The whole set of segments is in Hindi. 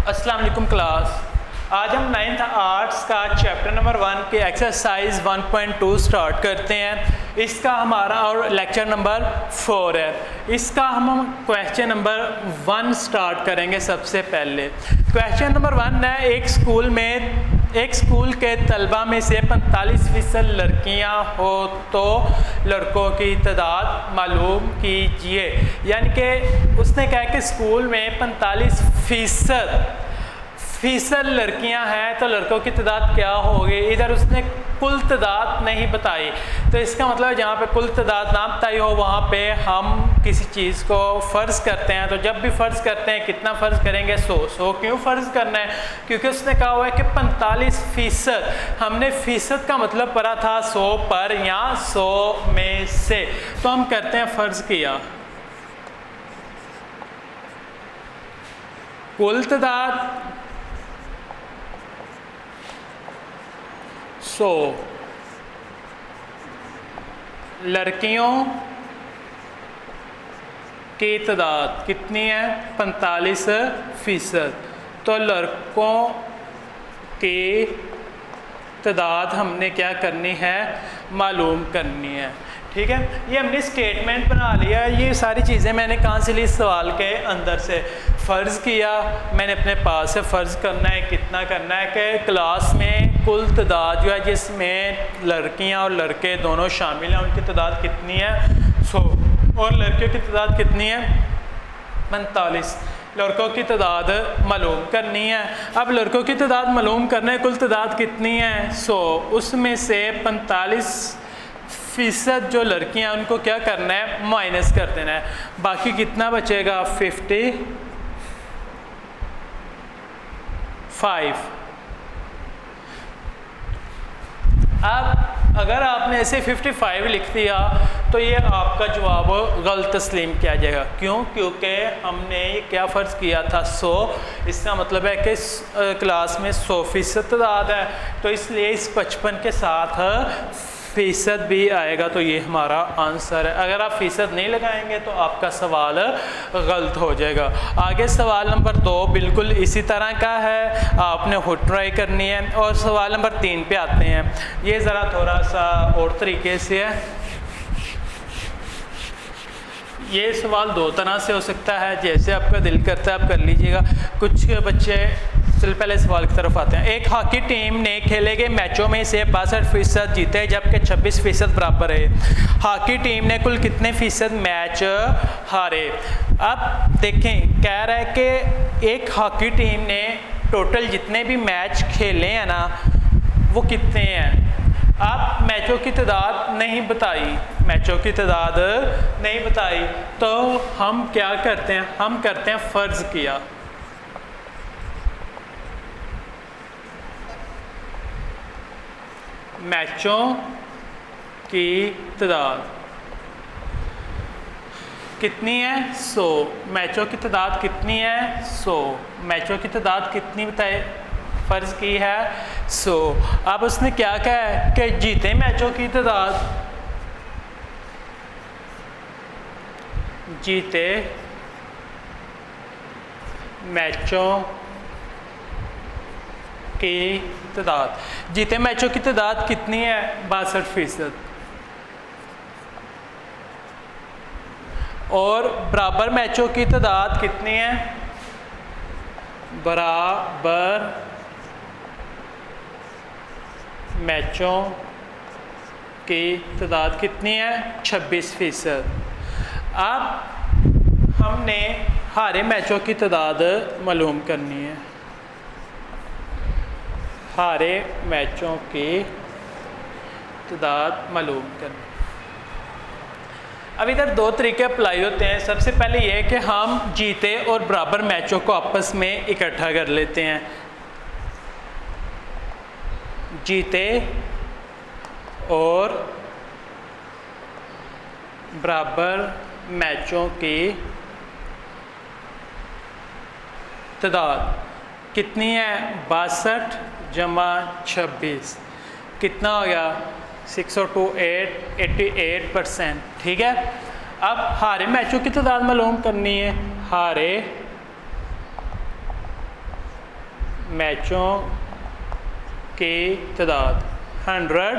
अस्सलाम वालेकुम क्लास। आज हम 9th आर्ट्स का चैप्टर नंबर 1 के एक्सरसाइज 1.2 स्टार्ट करते हैं। इसका हमारा और लेक्चर नंबर 4 है। इसका हम क्वेश्चन नंबर 1 स्टार्ट करेंगे। सबसे पहले क्वेश्चन नंबर 1 है, एक स्कूल के तलबा में से 45% लड़कियां हो तो लड़कों की तादाद मालूम कीजिए। यानी कि उसने कहा कि स्कूल में 45% लड़कियां हैं तो लड़कों की तादाद क्या होगी। इधर उसने कुल तादाद नहीं बताई, तो इसका मतलब जहाँ पे कुल तादाद ना बताई हो वहाँ पे हम किसी चीज़ को फ़र्ज़ करते हैं। तो जब भी फ़र्ज़ करते हैं कितना फ़र्ज़ करेंगे? 100 क्यों फ़र्ज़ करना है? क्योंकि उसने कहा हुआ है कि 45%। हमने फ़ीसद का मतलब पढ़ा था 100 पर या 100 में से, तो हम करते हैं फ़र्ज़ किया कुल तादाद 100 लड़कियों की तादाद कितनी है? 45%। तो लड़कों की तादाद हमने क्या करनी है? मालूम करनी है। ठीक है, ये हमने स्टेटमेंट बना लिया। ये सारी चीज़ें मैंने कहाँ से ली? सवाल के अंदर से। फ़र्ज़ किया मैंने अपने पास से, फ़र्ज़ करना है कितना करना है कि क्लास में कुल तादाद जो है जिसमें लड़कियां और लड़के दोनों शामिल हैं उनकी तादाद कितनी है? 100। और लड़कियों की तादाद कितनी है? 45। लड़कों की तादाद मालूम करनी है। अब लड़कों की तादाद मालूम करना है, कुल तादाद कितनी है? 100। उसमें से 45% जो लड़कियां हैं उनको क्या करना है? माइनस कर देना है। बाकी कितना बचेगा? 55। अब अगर आपने ऐसे 55 लिख दिया तो ये आपका जवाब गलत तस्लीम किया जाएगा। क्यों? क्योंकि हमने क्या फ़र्ज़ किया था? 100। इसका मतलब है कि क्लास में 100% तादाद है, तो इसलिए इस 55 के साथ फ़ीसद भी आएगा, तो ये हमारा आंसर है। अगर आप फ़ीसद नहीं लगाएंगे तो आपका सवाल गलत हो जाएगा। आगे सवाल नंबर 2 बिल्कुल इसी तरह का है, आपने खुद ट्राई करनी है। और सवाल नंबर 3 पे आते हैं। ये ज़रा थोड़ा सा और तरीके से है। ये सवाल 2 तरह से हो सकता है, जैसे आपका दिल करता है आप कर लीजिएगा। कुछ बच्चे, चल पहले सवाल की तरफ आते हैं। एक हॉकी टीम ने खेले गए मैचों में से 62% जीते जबकि 26% बराबर है। हॉकी टीम ने कुल कितने फ़ीसद मैच हारे? अब देखें, कह रहा है कि एक हॉकी टीम ने टोटल जितने भी मैच खेले हैं ना वो कितने हैं। आप मैचों की तादाद नहीं बताई, तो हम क्या करते हैं? हम करते हैं फ़र्ज़ किया मैचों की तादाद कितनी है? 100। मैचों की तादाद कितनी है? 100। मैचों की तादाद कितनी बताए? फ़र्ज़ की है 100। अब उसने क्या कहा है कि जीते मैचों की तादाद, जीते मैचों की तादाद, जीते मैचों की तादाद कितनी है? 62%। और बराबर मैचों की तादाद कितनी है? बराबर मैचों की तादाद कितनी है? 26%। अब हमने हारे मैचों की तादाद मालूम करनी है। हारे मैचों की तादाद मालूम करनी। अब इधर 2 तरीके अप्लाई होते हैं। सबसे पहले ये है कि हम जीते और बराबर मैचों को आपस में इकट्ठा कर लेते हैं। जीते और बराबर मैचों की तादाद कितनी है? 62 जमा 26 कितना हो गया? 6 और 2 8, 88%। ठीक है, अब हारे मैचों की तादाद मालूम करनी है। हारे मैचों की तादाद 100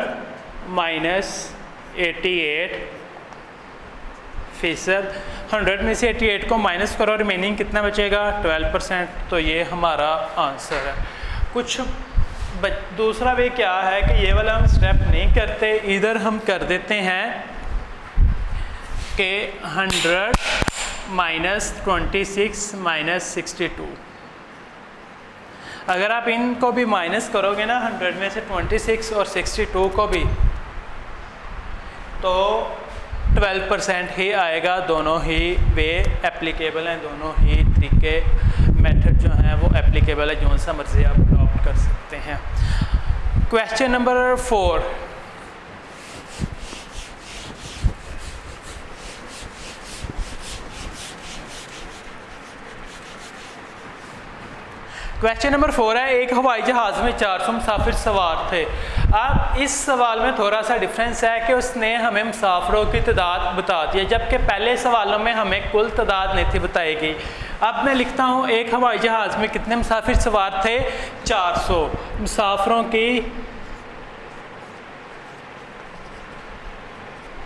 माइनस 88%। 100 में से 88 को माइनस करो, रिमेनिंग कितना बचेगा 12%। तो ये हमारा आंसर है। कुछ दूसरा वे क्या है कि ये वाला हम स्टेप नहीं करते, इधर हम कर देते हैं कि 100 माइनस 26 माइनस 62। अगर आप इनको भी माइनस करोगे ना 100 में से 26 और 62 को भी, तो 12% ही आएगा। दोनों ही वे एप्लीकेबल हैं, दोनों ही तरीके मेथड जो हैं वो एप्लीकेबल है, जो सा मर्जी आप अडॉप्ट कर सकते हैं। क्वेश्चन नंबर 4, क्वेश्चन नंबर 4 है, एक हवाई जहाज़ में 400 मुसाफिर सवार थे। अब इस सवाल में थोड़ा सा डिफरेंस है कि उसने हमें मुसाफिरों की तादाद बता दी है, जबकि पहले सवालों में हमें कुल तादाद नहीं थी बताई गई। अब मैं लिखता हूँ एक हवाई जहाज़ में कितने मुसाफिर सवार थे 400। मुसाफिरों की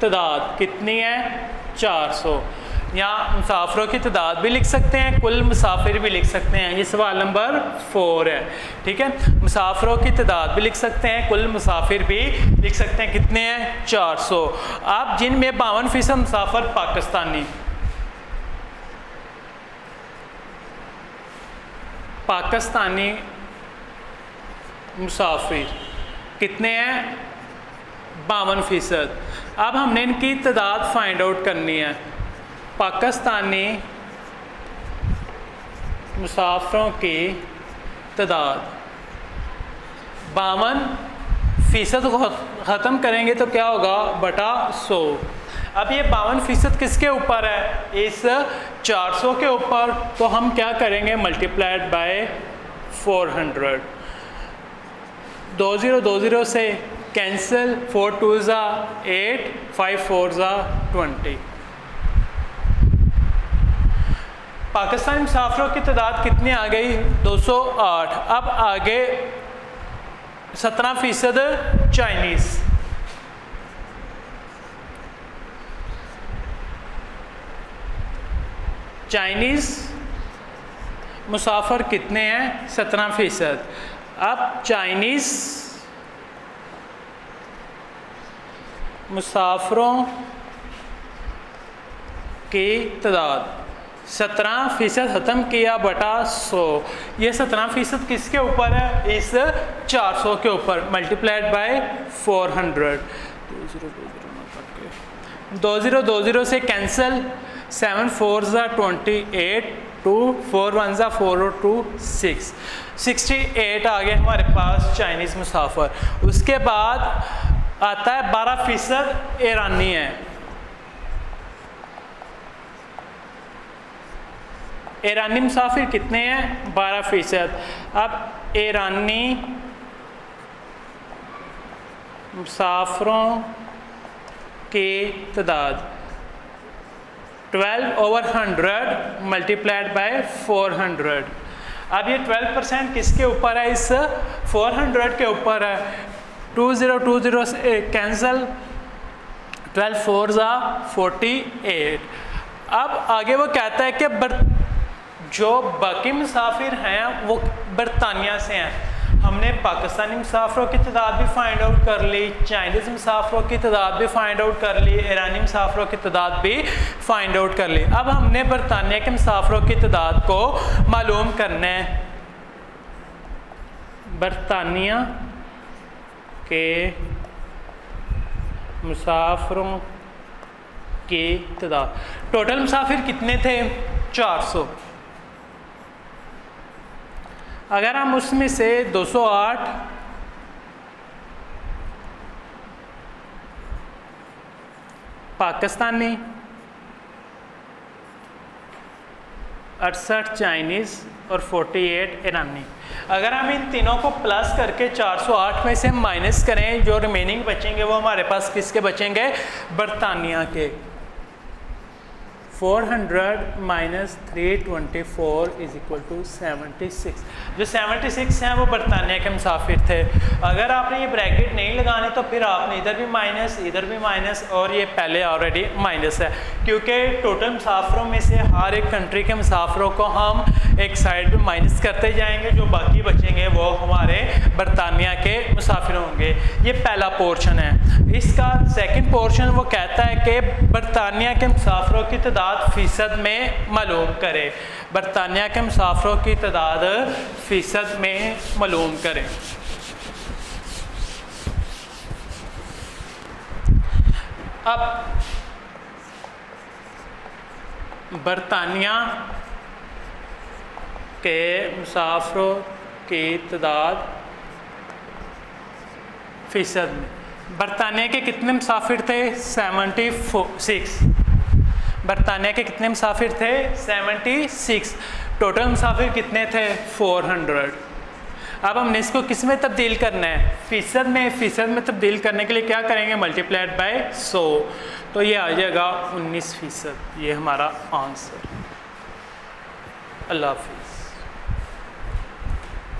तादाद कितनी है 400। या मुसाफिरों की तादाद भी लिख सकते हैं, कुल मुसाफिर भी लिख सकते हैं। ये सवाल नंबर 4 है, ठीक है। मुसाफिरों की तादाद भी लिख सकते हैं, कुल मुसाफिर भी लिख सकते हैं। कितने हैं 400। अब जिनमें 52% मुसाफिर पाकिस्तानी मुसाफिर कितने हैं 52%। अब हमने इनकी तादाद फाइंड आउट करनी है। पाकिस्तानी मुसाफिरों की तादाद 52% को ख़त्म करेंगे तो क्या होगा बटा 100। अब ये 52% किसके ऊपर है, इस 400 के ऊपर। तो हम क्या करेंगे मल्टीप्लाइड बाय 400। 20 से कैंसिल, 4 2 ज़ा 8, 5 4 ज़ा 20। पाकिस्तानी मुसाफिरों की तादाद कितनी आ गई 208। अब आगे 17% चाइनीज़। चाइनीज़ मुसाफिर कितने हैं 17%। अब चाइनीज़ मुसाफिरों की तादाद 17% ख़त्म किया बटा 100। ये 17% किसके ऊपर है, इस 400 के ऊपर, मल्टीप्लाइड बाय 400। 20 से कैंसिल, 7 4 ज़ा 28, 2 4 1 ज़ा 4 और 2 6, 68 आ गए हमारे पास चाइनीज़ मुसाफिर। उसके बाद आता है 12% ईरानी है। ईरानी मुसाफिर कितने हैं 12%। अब ईरानी मुसाफिरों की तादाद 12/100 मल्टीप्लाइड बाय 400। अब ये 12% किसके ऊपर है, इस 400 के ऊपर है। 20 से कैंसिल, 12 4 ज़ा 48। अब आगे वो कहता है कि जो बाकी मुसाफिर हैं वो बरतानिया से हैं। हमने पाकिस्तानी मुसाफिरों की तादाद भी फाइंड आउट कर ली, चाइनीज़ मुसाफिरों की तादाद भी फाइंड आउट कर ली, ईरानी मुसाफिरों की तादाद भी फाइंड आउट कर ली। अब हमने बरतानिया के मुसाफिरों की तादाद को मालूम करना है। बरतानिया के मुसाफिरों की तादाद, टोटल मुसाफिर कितने थे 400। अगर हम उसमें से 208 पाकिस्तानी, 68 चाइनीज़ और 48 ईरानी, अगर हम इन तीनों को प्लस करके 408 में से माइनस करें, जो रिमेनिंग बचेंगे वो हमारे पास किसके बचेंगे, बरतानिया के। 400 माइनस 324 इज इक्वल टू 76। जो 76 हैं वो बरतानिया के मुसाफिर थे। अगर आपने ये ब्रैकेट नहीं लगाने तो फिर आपने इधर भी माइनस और ये पहले ऑलरेडी माइनस है, क्योंकि टोटल मुसाफिरों में से हर एक कंट्री के मुसाफिरों को हम एक साइड पे माइनस करते जाएंगे, जो बाकी बचेंगे वो हमारे बरतानिया के मुसाफिर होंगे। ये पहला पोर्शन है। इसका सेकंड पोर्शन वो कहता है कि बरतानिया के मुसाफिरों की तादाद फ़ीसद में मालूम करें। बरतानिया के मुसाफिरों की तादाद फ़ीसद में मालूम करें। अब बरतानिया के मुसाफिरों की तादाद फ़ीसद में, बरतानिया के कितने मुसाफिर थे? 76। बरतानिया के कितने मुसाफिर थे? 76। टोटल मुसाफिर कितने थे? 400। अब हमने इसको किस में तब्दील करना है? फ़ीसद में। फ़ीसद में तब्दील करने के लिए क्या करेंगे? मल्टीप्लाइड बाय 100, तो ये आ जाएगा 19%। ये हमारा आंसर। अल्लाह हाफिज़।